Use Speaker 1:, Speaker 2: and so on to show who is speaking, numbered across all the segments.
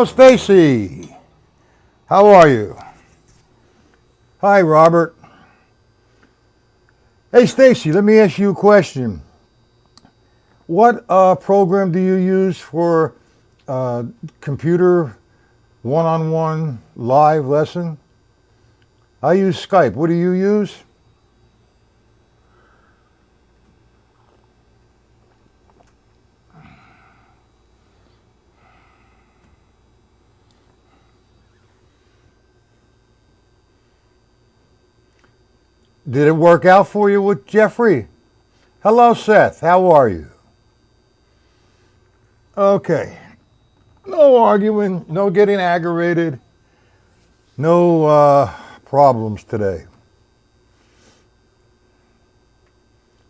Speaker 1: Hello, Stacy. How are you? Hi, Robert. Hey, Stacy, let me ask you a question. What program do you use for computer one-on-one live lesson? I use Skype. What do you use? Did it work out for you with Jeffrey? Hello, Seth. How are you? Okay. No arguing, no getting aggravated, no problems today.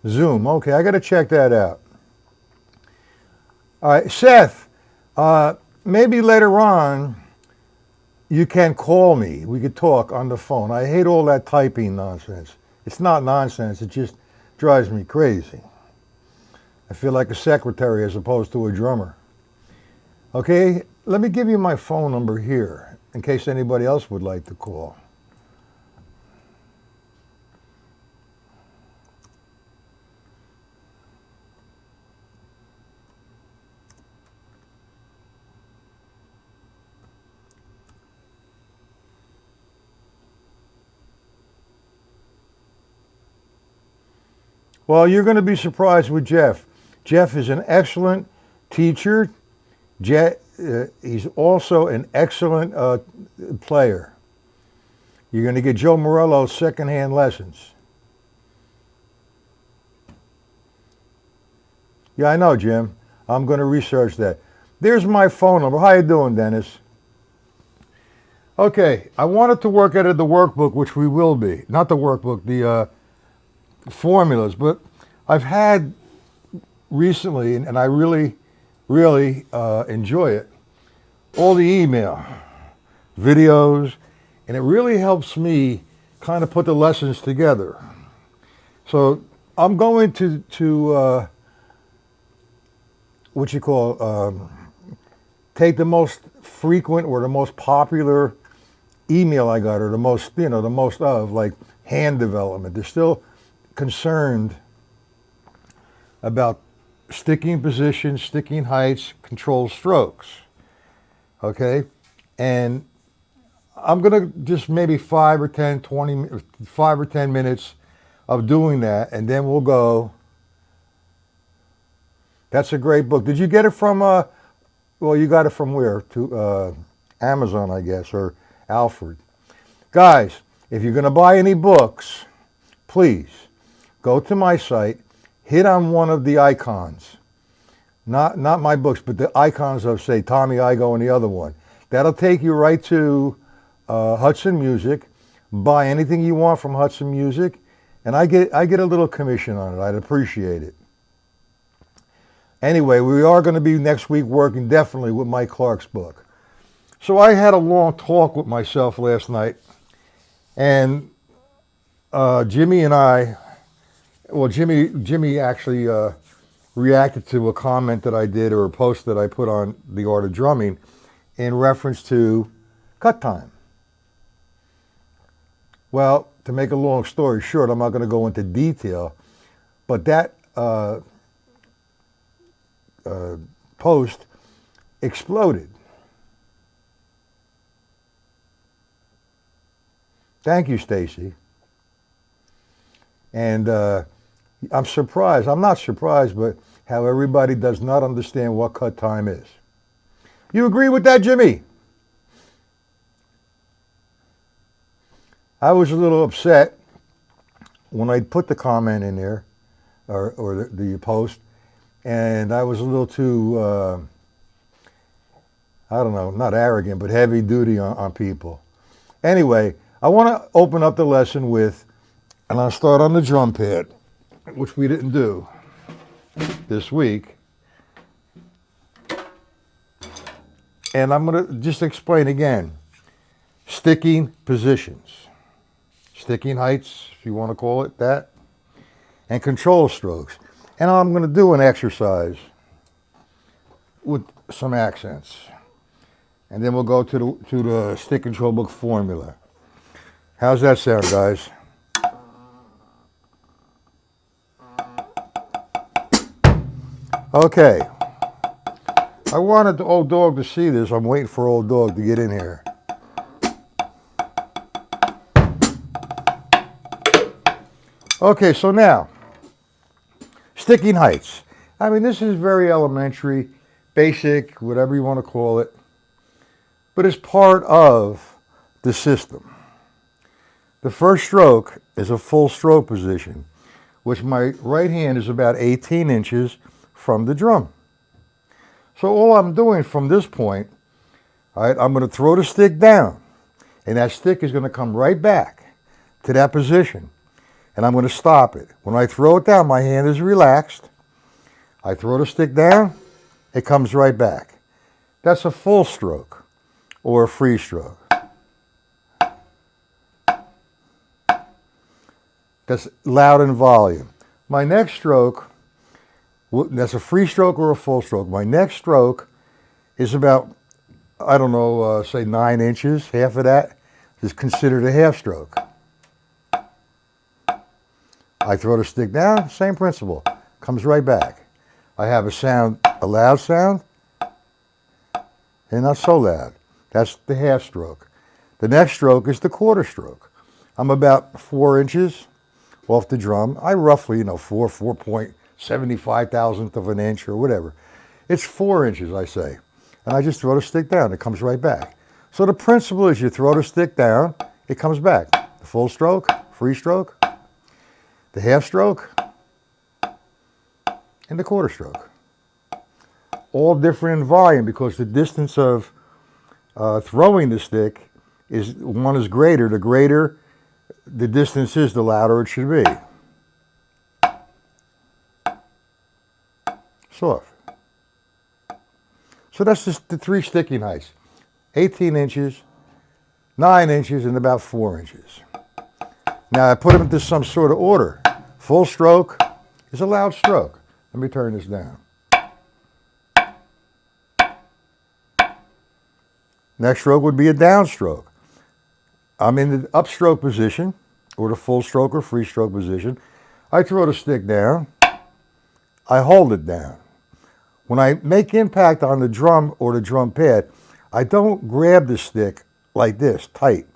Speaker 1: Zoom. Okay, I got to check that out. All right, Seth, maybe later on you can call me. We could talk on the phone. I hate all that typing nonsense. It's not nonsense. It just drives me crazy. I feel like a secretary as opposed to a drummer. Okay, let me give you my phone number here in case anybody else would like to call. Well, you're going to be surprised with Jeff. Jeff is an excellent teacher. He's also an excellent player. You're going to get Joe Morello's secondhand lessons. Yeah, I know, Jim. I'm going to research that. There's my phone number. How you doing, Dennis? Okay, I wanted to work out of the workbook, which we will be. Not the workbook, the formulas, but I've had recently, and I really enjoy it, all the email, videos, and it really helps me kind of put the lessons together. So I'm going to what you call, take the most frequent or the most popular email I got, or the most, the most of, like hand development. They're still concerned about sticking positions, sticking heights, control strokes. Okay? And I'm going to just maybe 5 or 10 minutes of doing that, and then we'll go. That's a great book. Did you get it from, well, you got it from where? To Amazon, I guess, or Alfred. Guys, if you're going to buy any books, please go to my site, hit on one of the icons. Not my books, but the icons of, say, Tommy Igoe and the other one. That'll take you right to Hudson Music. Buy anything you want from Hudson Music, and I get a little commission on it. I'd appreciate it. Anyway, we are going to be next week working definitely with Mike Clark's book. So I had a long talk with myself last night, and Jimmy and I, well, Jimmy actually reacted to a comment that I did, or a post that I put on The Art of Drumming in reference to cut time. Well, to make a long story short, I'm not going to go into detail, but that post exploded. Thank you, Stacy. And I'm surprised. I'm not surprised, but how everybody does not understand what cut time is. You agree with that, Jimmy? I was a little upset when I put the comment in there, or the post, and I was a little too, I don't know, not arrogant, but heavy duty on people. Anyway, I want to open up the lesson with, and I'll start on the drum pad, which we didn't do this week. And I'm going to just explain again. Sticking positions. Sticking heights, if you want to call it that. And control strokes. And I'm going to do an exercise with some accents. And then we'll go to the stick control book formula. How's that sound, guys? Okay. I wanted the old dog to see this. I'm waiting for old dog to get in here. Okay, so now, sticking heights. I mean, this is very elementary, basic, whatever you want to call it, but it's part of the system. The first stroke is a full stroke position, which my right hand is about 18 inches from the drum. So all I'm doing from this point, all right, I'm going to throw the stick down, and that stick is going to come right back to that position. And I'm going to stop it. When I throw it down, my hand is relaxed. I throw the stick down, it comes right back. That's a full stroke or a free stroke. That's loud in volume. My next stroke, that's a free stroke or a full stroke. My next stroke is about, I don't know, say 9 inches. Half of that is considered a half stroke. I throw the stick down, same principle, comes right back. I have a sound, a loud sound, and not so loud. That's the half stroke. The next stroke is the quarter stroke. I'm about 4 inches off the drum. I roughly, 4.75 thousandth of an inch or whatever. It's 4 inches, I say. And I just throw the stick down, it comes right back. So the principle is you throw the stick down, it comes back. The full stroke, free stroke, the half stroke, and the quarter stroke. All different in volume because the distance of throwing the stick is, one is greater. The greater the distance is, the louder it should be. Soft. So that's just the 3 sticking heights. 18 inches, 9 inches, and about 4 inches. Now I put them into some sort of order. Full stroke is a loud stroke. Let me turn this down. Next stroke would be a downstroke. I'm in the upstroke position, or the full stroke or free stroke position. I throw the stick down. I hold it down. When I make impact on the drum or the drum pad, I don't grab the stick like this, tight.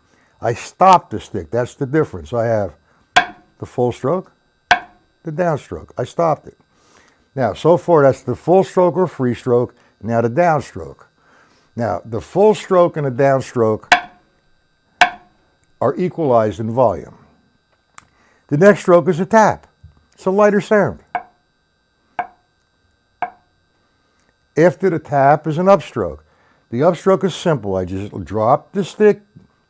Speaker 1: I stop the stick. That's the difference. I have the full stroke, the downstroke. I stopped it. Now, so far, that's the full stroke or free stroke. Now the downstroke. Now, the full stroke and the downstroke are equalized in volume. The next stroke is a tap. It's a lighter sound. After the tap is an upstroke. The upstroke is simple. I just drop the stick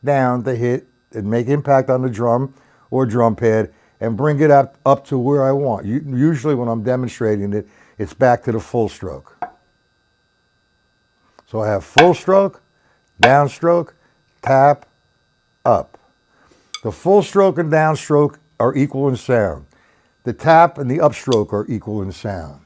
Speaker 1: down to hit and make impact on the drum or drum pad and bring it up to where I want. Usually when I'm demonstrating it, it's back to the full stroke. So I have full stroke, downstroke, tap, up. The full stroke and downstroke are equal in sound. The tap and the upstroke are equal in sound.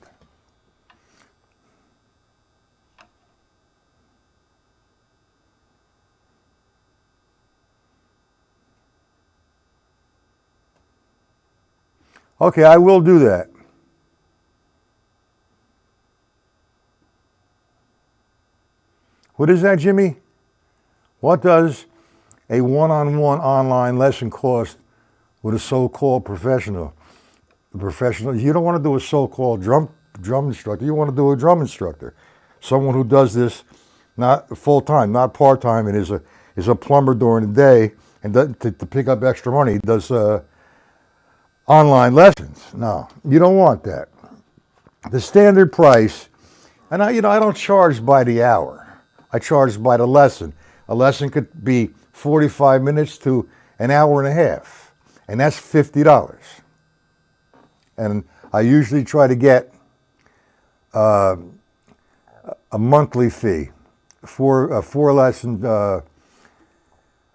Speaker 1: Okay, I will do that. What is that, Jimmy? What does a one-on-one online lesson cost with a so-called professional? You don't want to do a so-called drum instructor. You want to do a drum instructor. Someone who does this not full-time, not part-time, and is a plumber during the day and to pick up extra money, does online lessons. No, you don't want that. The standard price, and I don't charge by the hour. I charge by the lesson. A lesson could be 45 minutes to an hour and a half, and that's $50. And I usually try to get a monthly fee for a 4-lesson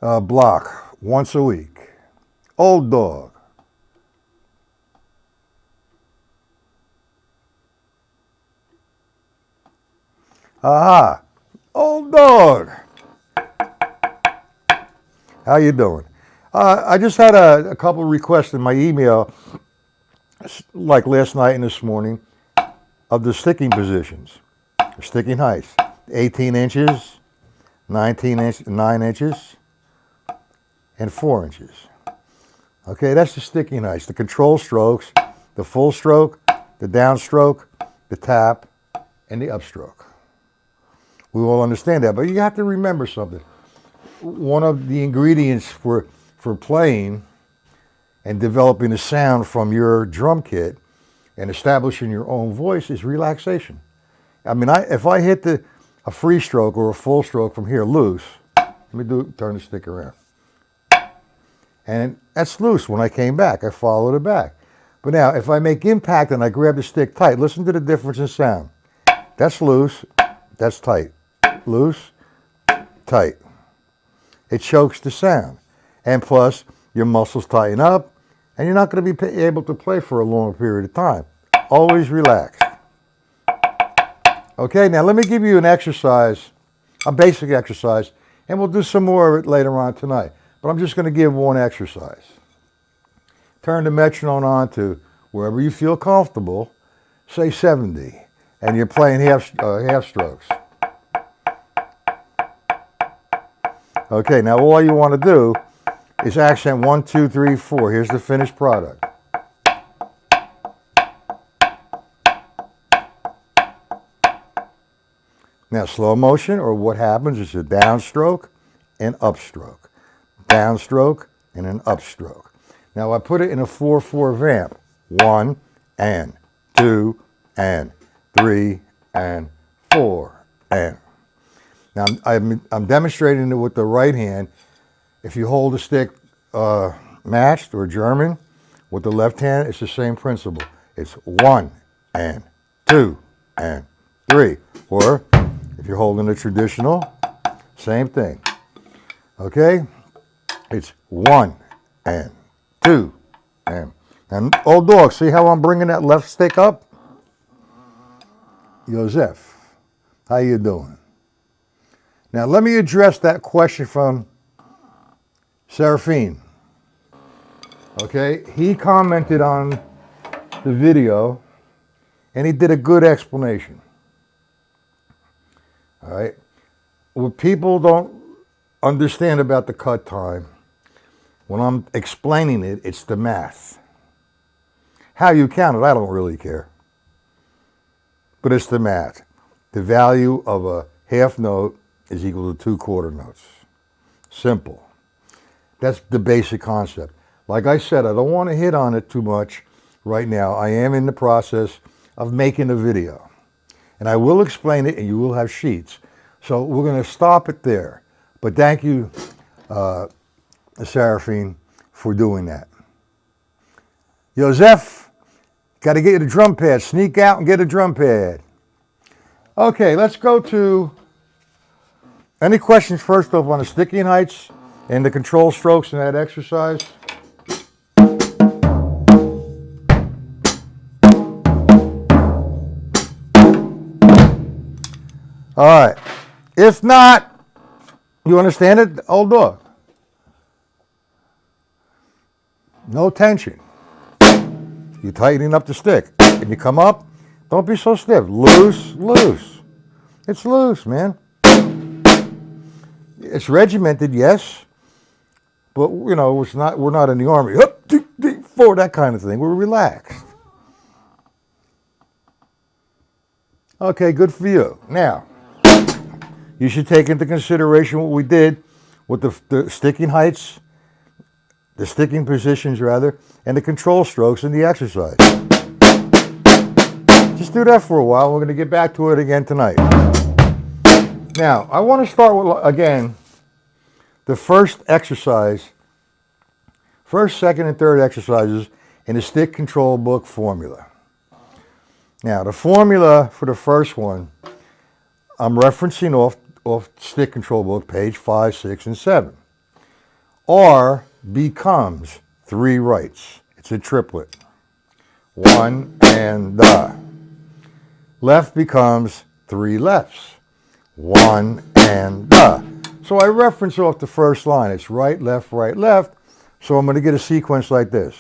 Speaker 1: block once a week. Old dog. Aha, old dog. How you doing? I just had a couple of requests in my email, like last night and this morning, of the sticking positions, the sticking heights, 18 inches, 9 inches, and 4 inches. Okay, that's the sticking heights, the control strokes, the full stroke, the downstroke, the tap, and the upstroke. We will understand that, but you have to remember something. One of the ingredients for playing and developing a sound from your drum kit and establishing your own voice is relaxation. I mean, if I hit a free stroke or a full stroke from here loose, let me turn the stick around. And that's loose. When I came back, I followed it back. But now, if I make impact and I grab the stick tight, listen to the difference in sound. That's loose, that's tight. Loose, tight. It chokes the sound. And plus, your muscles tighten up, and you're not going to be able to play for a long period of time. Always relaxed. Okay, now let me give you an exercise, a basic exercise, and we'll do some more of it later on tonight. But I'm just going to give one exercise. Turn the metronome on to wherever you feel comfortable, say 70, and you're playing half strokes. Okay, now all you want to do is accent 1, 2, 3, 4. Here's the finished product. Now slow motion, or what happens is a downstroke and upstroke. Downstroke and an upstroke. Now I put it in a 4/4 vamp. 1 and 2 and 3 and 4 and. Now I'm demonstrating it with the right hand. If you hold the stick matched or German with the left hand, it's the same principle. It's 1 and 2 and 3. Or if you're holding the traditional, same thing. Okay? It's 1 and 2 and old dog, see how I'm bringing that left stick up? Joseph, how you doing? Now let me address that question from Seraphine. Okay, he commented on the video and he did a good explanation. All right, what people don't understand about the cut time, when I'm explaining it, it's the math. How you count it, I don't really care. But it's the math. The value of a half note is equal to 2 quarter notes. Simple. That's the basic concept. Like I said, I don't want to hit on it too much right now. I am in the process of making a video. And I will explain it, and you will have sheets. So we're going to stop it there. But thank you, Seraphine, for doing that. Joseph, got to get you the drum pad. Sneak out and get a drum pad. Okay, let's go to any questions first off on the sticking heights and the control strokes in that exercise. All right. If not, you understand it, old dog? No tension. You're tightening up the stick. And you come up, don't be so stiff. Loose, loose. It's loose, man. It's regimented, yes. But, you know, we're not in the army. Up, forward, that kind of thing. We're relaxed. Okay, good for you. Now, you should take into consideration what we did with the sticking heights, the sticking positions rather, and the control strokes in the exercise. Just do that for a while. We're going to get back to it again tonight. Now, I want to start with, again, the first exercise, first, second, and third exercises in the stick control book formula. Now, the formula for the first one, I'm referencing off stick control book, page 5, 6, and 7. R becomes 3 rights. It's a triplet. 1 and da. Left becomes 3 lefts. 1 and da. So I reference off the first line. It's right, left, right, left. So I'm going to get a sequence like this.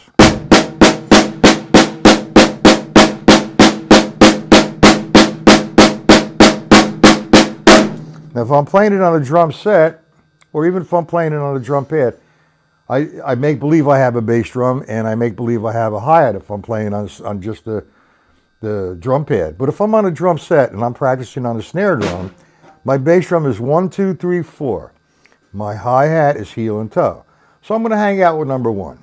Speaker 1: Now if I'm playing it on a drum set, or even if I'm playing it on a drum pad, I make believe I have a bass drum, and I make believe I have a hi-hat if I'm playing on just the drum pad. But if I'm on a drum set and I'm practicing on a snare drum, my bass drum is 1, 2, 3, 4. My hi-hat is heel and toe. So I'm going to hang out with number 1.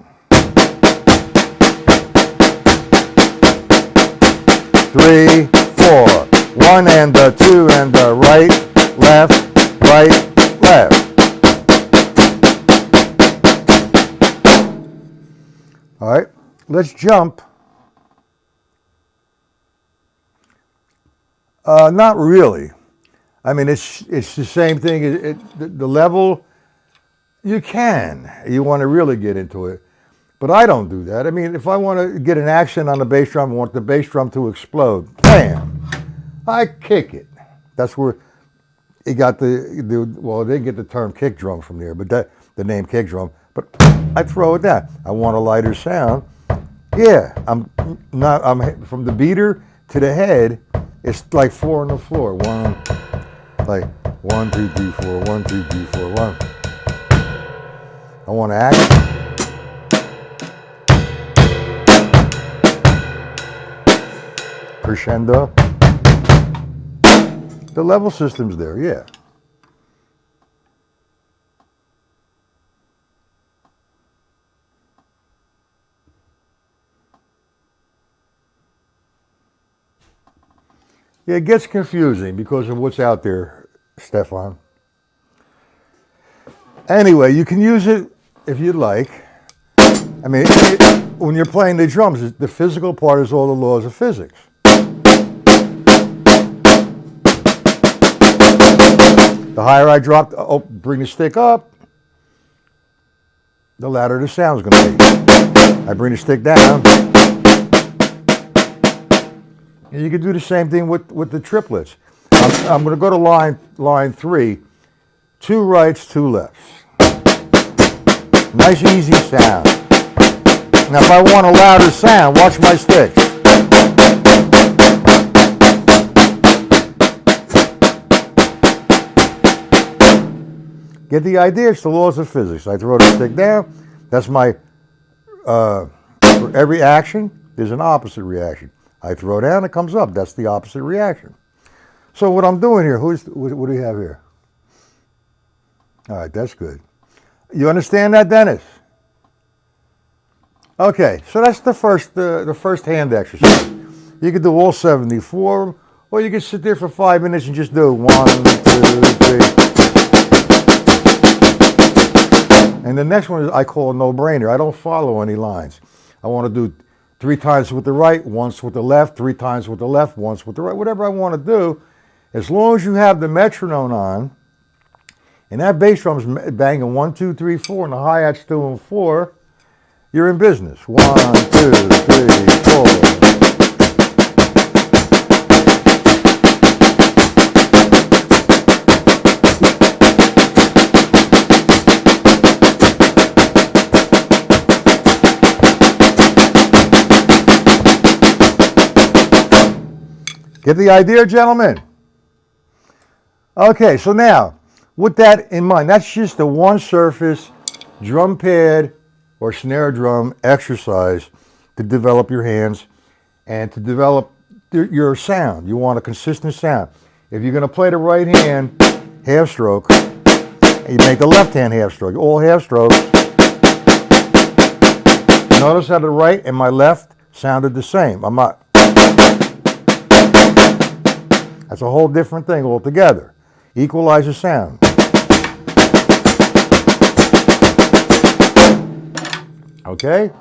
Speaker 1: 3, 4. 1 and a 2 and a right, left, right, left. All right, let's jump. Not really. I mean, it's the same thing. The level, you want to really get into it. But I don't do that. I mean, if I want to get an accent on the bass drum, I want the bass drum to explode. Bam! I kick it. That's where it got well, they get the term kick drum from there, but the name kick drum. But I throw it down. I want a lighter sound. Yeah, I'm from the beater to the head. It's like 4 on the floor. 1, like 1, 2, 3, 4. 1, 2, 3, 4. 1. I want to act. Crescendo. The level system's there, yeah. Yeah, it gets confusing because of what's out there, Stefan. Anyway, you can use it if you'd like. I mean, when you're playing the drums, the physical part is all the laws of physics. The higher I drop, bring the stick up, the louder the sound's going to be. I bring the stick down. And you can do the same thing with the triplets. I'm going to go to line 3, 2 rights, 2 lefts. Nice easy sound. Now if I want a louder sound, watch my sticks. Get the idea? It's the laws of physics. I throw the stick down. That's my, for every action, there's an opposite reaction. I throw down, it comes up. That's the opposite reaction. So what I'm doing here, what do we have here? All right, that's good. You understand that, Dennis? Okay, so that's the first hand exercise. You can do all 74, or you can sit there for 5 minutes and just do 1, 2, 3. And the next one is I call a no-brainer. I don't follow any lines. I want to do 3 times with the right, once with the left, 3 times with the left, once with the right, whatever I want to do. As long as you have the metronome on, and that bass drum's banging 1, 2, 3, 4, and the hi-hat's 2 and 4, you're in business. 1, 2, 3, 4. Get the idea, gentlemen? Okay, so now, with that in mind, that's just a one surface drum pad or snare drum exercise to develop your hands and to develop your sound. You want a consistent sound. If you're going to play the right hand half stroke, you make the left hand half stroke, all half strokes. Notice how the right and my left sounded the same. I'm not. That's a whole different thing altogether. Equalize the sound. Okay?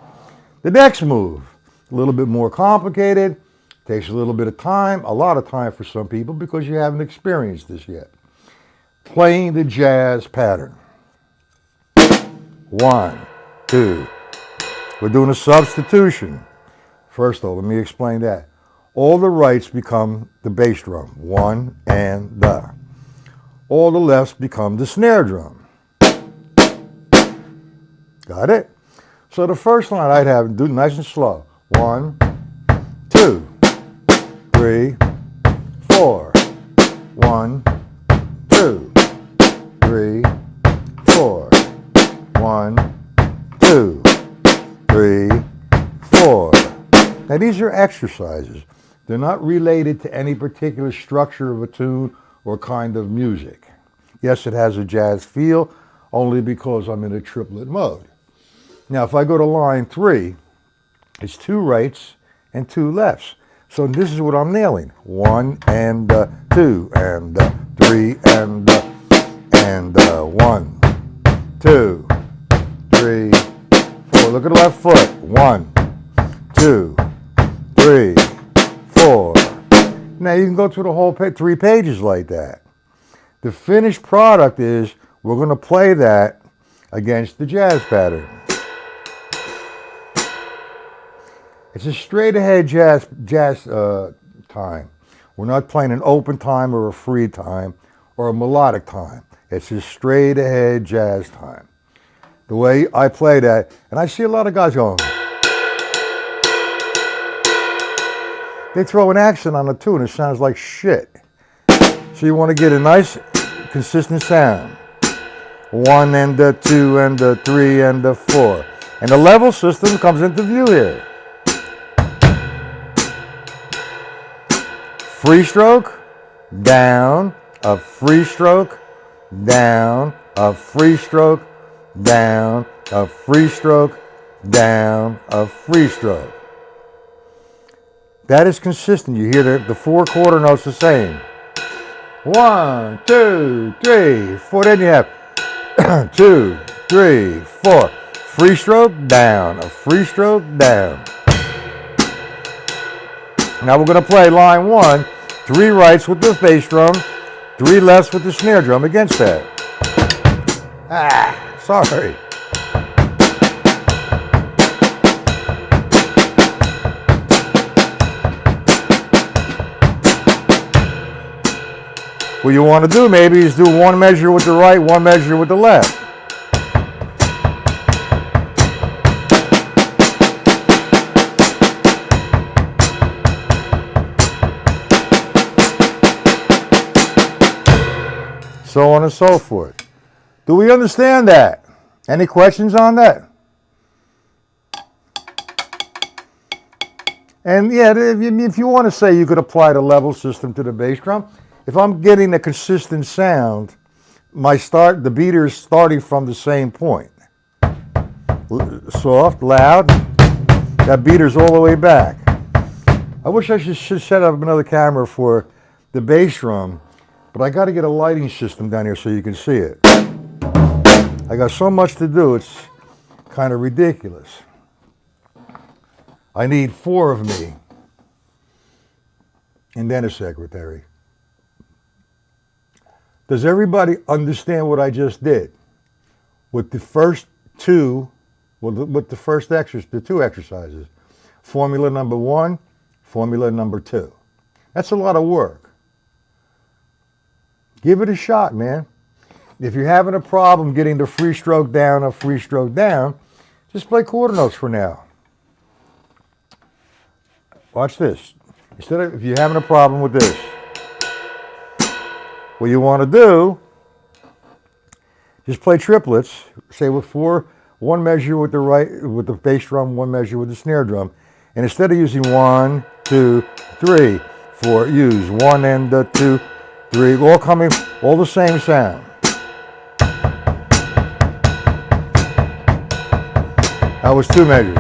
Speaker 1: The next move, a little bit more complicated, takes a little bit of time, a lot of time for some people because you haven't experienced this yet. Playing the jazz pattern. 1, 2. We're doing a substitution. First of all, let me explain that. All the rights become the bass drum. 1 and the. all the lefts become the snare drum. Got it? So the first line I'd have, do nice and slow. 1, 2, 3, 4. 1, 2, 3, 4. 1, 2, 3, 4. Now these are exercises. They're not related to any particular structure of a tune or kind of music. Yes, it has a jazz feel, only because I'm in a triplet mode. Now, if I go to line 3, it's 2 rights and 2 lefts. So this is what I'm nailing. 1 and 2 and 3 and 1, 2, 3, 4. Look at the left foot. 1, 2, 3, 4. Now you can go through the whole 3 pages like that. The finished product is we're going to play that against the jazz pattern. It's a straight ahead jazz time. We're not playing an open time or a free time or a melodic time. It's a straight ahead jazz time. The way I play that, and I see a lot of guys going, they throw an accent on the tune, it sounds like shit. So you want to get a nice consistent sound. 1 and 2 and 3 and 4. And the level system comes into view here. Free stroke, down, a free stroke, down, a free stroke, down, a free stroke, down, a free stroke. That is consistent. You hear the 4 quarter notes the same. 1, 2, 3, 4. Then you have 2, 3, 4. Free stroke, down, a free stroke, down. Now we're going to play line 1, 3 rights with the bass drum, 3 lefts with the snare drum against that. Sorry. What you want to do maybe is do 1 measure with the right, 1 measure with the left. So on and so forth. Do we understand that? Any questions on that? And yeah, if you want to say you could apply the level system to the bass drum, if I'm getting a consistent sound, the beater is starting from the same point. Soft, loud, that beater's all the way back. I wish I should set up another camera for the bass drum, but I got to get a lighting system down here so you can see it. I got so much to do, it's kind of ridiculous. I need 4 of me, and then a secretary. Does everybody understand what I just did? With the first 2, with the 2 exercises. Formula number 1, formula number 2. That's a lot of work. Give it a shot, man. If you're having a problem getting the free stroke down or free stroke down, just play quarter notes for now. Watch this. If you're having a problem with this, what you want to do, just play triplets, say with 4, 1 measure with the right, with the bass drum, 1 measure with the snare drum. And instead of using 1, 2, 3, 4, use 1 and 2, 3, all the same sound. That was 2 measures.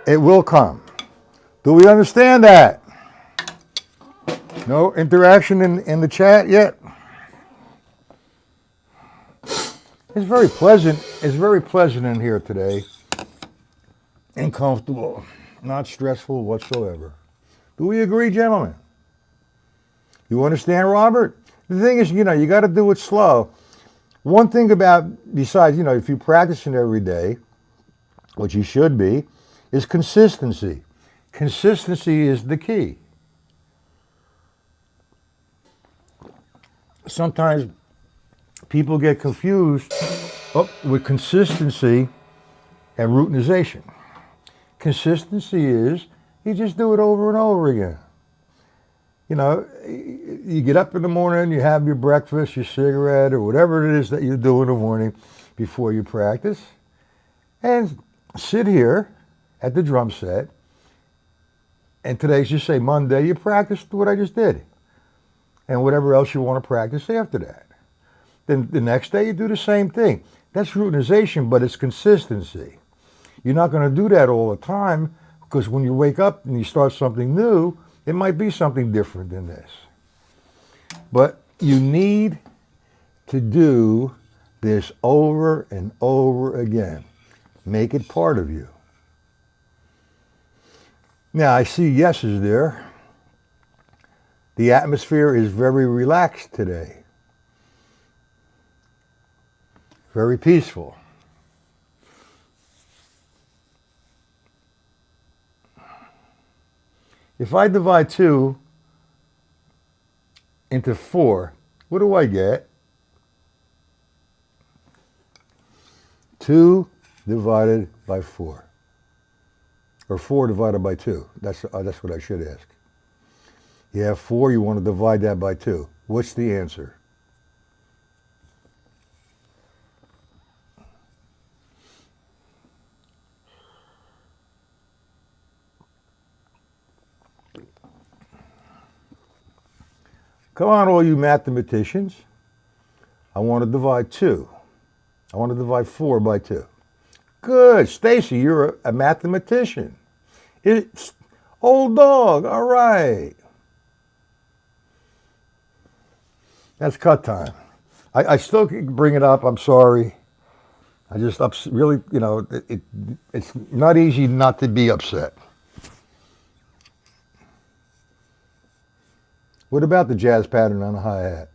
Speaker 1: It will come. Do we understand that? No interaction in the chat yet? It's very pleasant. It's very pleasant in here today. And comfortable. Not stressful whatsoever. Do we agree, gentlemen? You understand, Robert? The thing is, you got to do it slow. One thing besides, if you're practicing every day, what you should be, is consistency. Consistency is the key. Sometimes people get confused with consistency and routinization. Consistency is you just do it over and over again. You know, you get up in the morning, you have your breakfast, your cigarette, or whatever it is that you do in the morning before you practice, and sit here at the drum set, and today's just say Monday, you practice what I just did, and whatever else you want to practice after that. Then the next day you do the same thing. That's routinization, but it's consistency. You're not going to do that all the time, because when you wake up and you start something new, it might be something different than this. But you need to do this over and over again. Make it part of you. Now, I see yeses there. The atmosphere is very relaxed today. Very peaceful. If I divide 2 into 4, what do I get? 2 divided by 4. Or 4 divided by 2. That's what I should ask. You have 4, you want to divide that by 2. What's the answer? Come on, all you mathematicians. I want to divide 2. I want to divide 4 by 2. Good. Stacy, you're a mathematician. It's old dog. All right. That's cut time. I still can bring it up. I'm sorry. I just really, you know, it's not easy not to be upset. What about the jazz pattern on the hi-hat?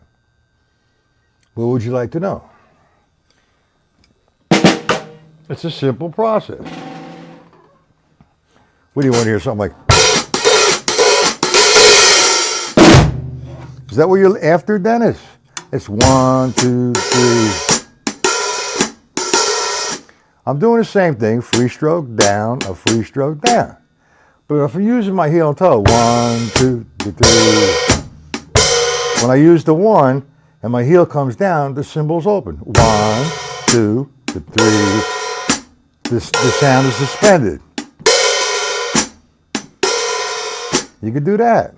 Speaker 1: What would you like to know? It's a simple process. What do you want to hear? Something like... Is that what you're after, Dennis? It's 1, 2, 3. I'm doing the same thing. Free stroke down, a free stroke down. But if I'm using my heel and toe, 1, 2, 3. When I use the 1 and my heel comes down, the cymbal's open. 1, 2, 3. The sound is suspended. You could do that.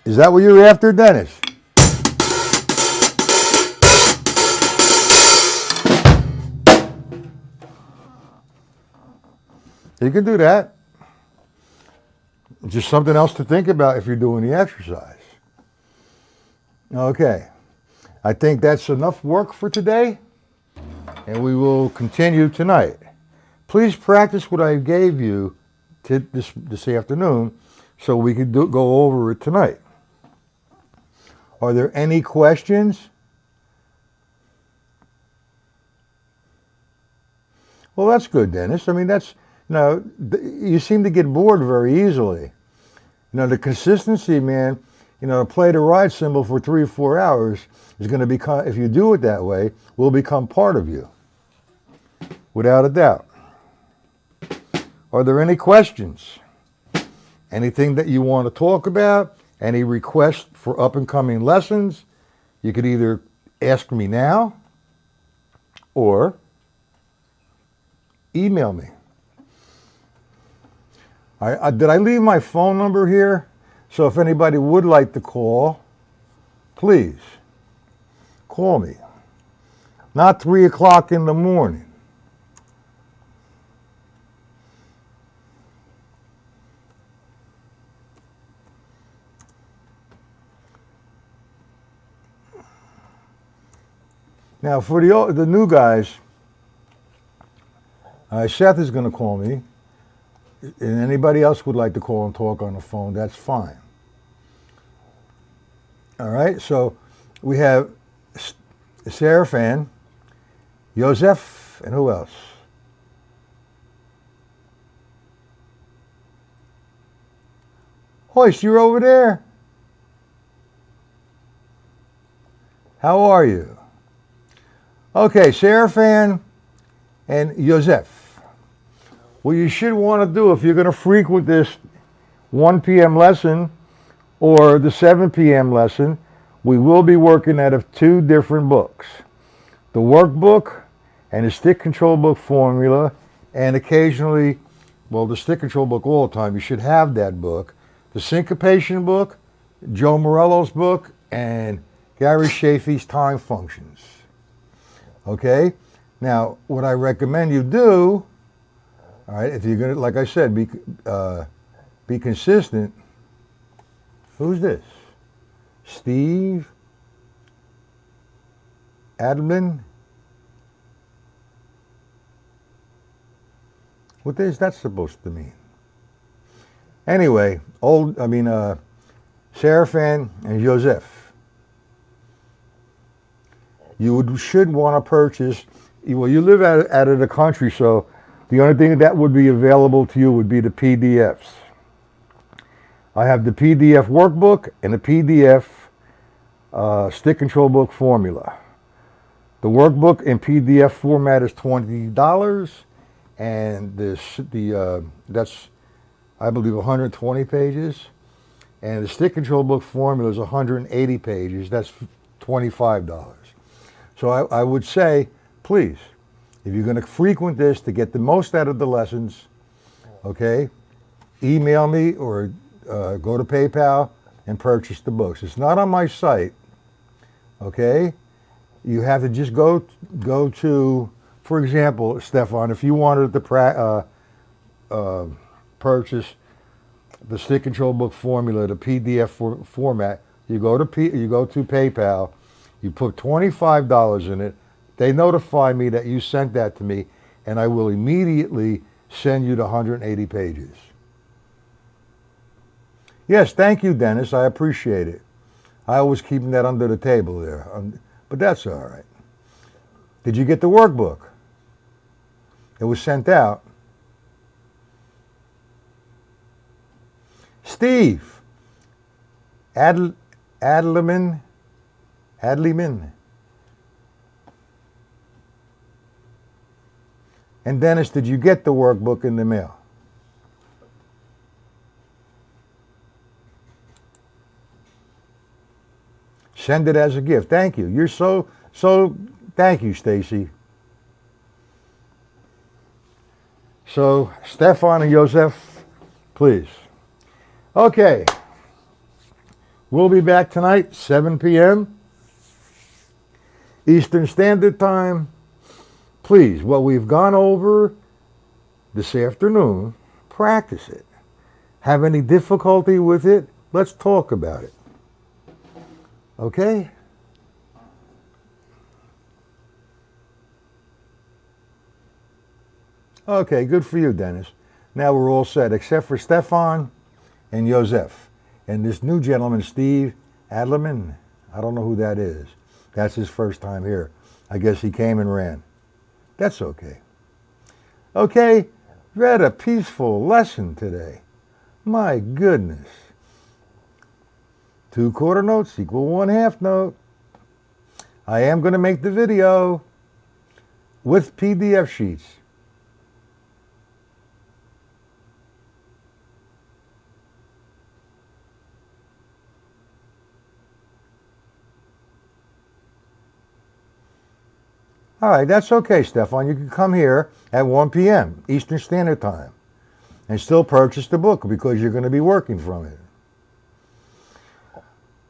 Speaker 1: Is that what you're after, Dennis? You can do that. Just something else to think about if you're doing the exercise. Okay. I think that's enough work for today, and we will continue tonight. Please practice what I gave you this afternoon so we can go over it tonight. Are there any questions? Well, that's good, Dennis. I mean, you seem to get bored very easily. The consistency, man, to play the ride cymbal for 3 or 4 hours is going to become, if you do it that way, will become part of you, without a doubt. Are there any questions? Anything that you want to talk about? Any requests for up-and-coming lessons? You could either ask me now or email me. Did I leave my phone number here? So if anybody would like to call, please call me. Not 3 o'clock in the morning. Now for the new guys, Seth is going to call me. And anybody else would like to call and talk on the phone, that's fine. All right, so we have Seraphan, Joseph, and who else? Hoist, you're over there. How are you? Okay, Seraphan and Joseph. What you should want to do if you're going to frequent this 1 p.m. lesson or the 7 p.m. lesson, we will be working out of two different books. The workbook and the stick control book formula, and occasionally, well, the stick control book all the time. You should have that book. The syncopation book, Joe Morello's book, and Gary Shafee's time functions. Okay? Now, what I recommend you do, all right, if you're going to, like I said, be consistent. Who's this? Steve Admin? What is that supposed to mean? Anyway, Seraphan and Joseph. You should want to purchase, well, you live out of the country, so the only thing that would be available to you would be the PDFs. I have the PDF workbook and the PDF stick control book formula. The workbook in PDF format is $20, and that's, I believe, 120 pages. And the stick control book formula is 180 pages. That's $25. So I would say, please, if you're going to frequent this to get the most out of the lessons, okay, email me or go to PayPal and purchase the books. It's not on my site, okay? You have to just go to, for example, Stefan, if you wanted to purchase the stick control book formula, the PDF format, you go to PayPal, you put $25 in it, they notify me that you sent that to me, and I will immediately send you the 180 pages. Yes, thank you, Dennis. I appreciate it. I always keep that under the table there, but that's all right. Did you get the workbook? It was sent out. Steve Adleman. And Dennis, did you get the workbook in the mail? Send it as a gift. Thank you. You're so thank you, Stacy. So, Stefan and Joseph, please. Okay. We'll be back tonight, 7 p.m. Eastern Standard Time. Please, what we've gone over this afternoon, practice it. Have any difficulty with it? Let's talk about it. Okay? Okay, good for you, Dennis. Now we're all set, except for Stefan and Joseph. And this new gentleman, Steve Adleman, I don't know who that is. That's his first time here. I guess he came and ran. That's okay. Okay, we had a peaceful lesson today. My goodness. 2 quarter notes equal 1 half note. I am going to make the video with PDF sheets. All right, that's okay, Stefan. You can come here at 1 p.m. Eastern Standard Time and still purchase the book because you're going to be working from it.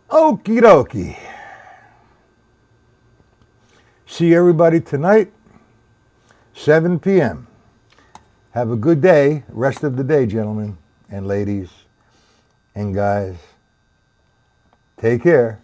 Speaker 1: Okie dokie. See everybody tonight, 7 p.m. Have a good day, rest of the day, gentlemen and ladies and guys. Take care.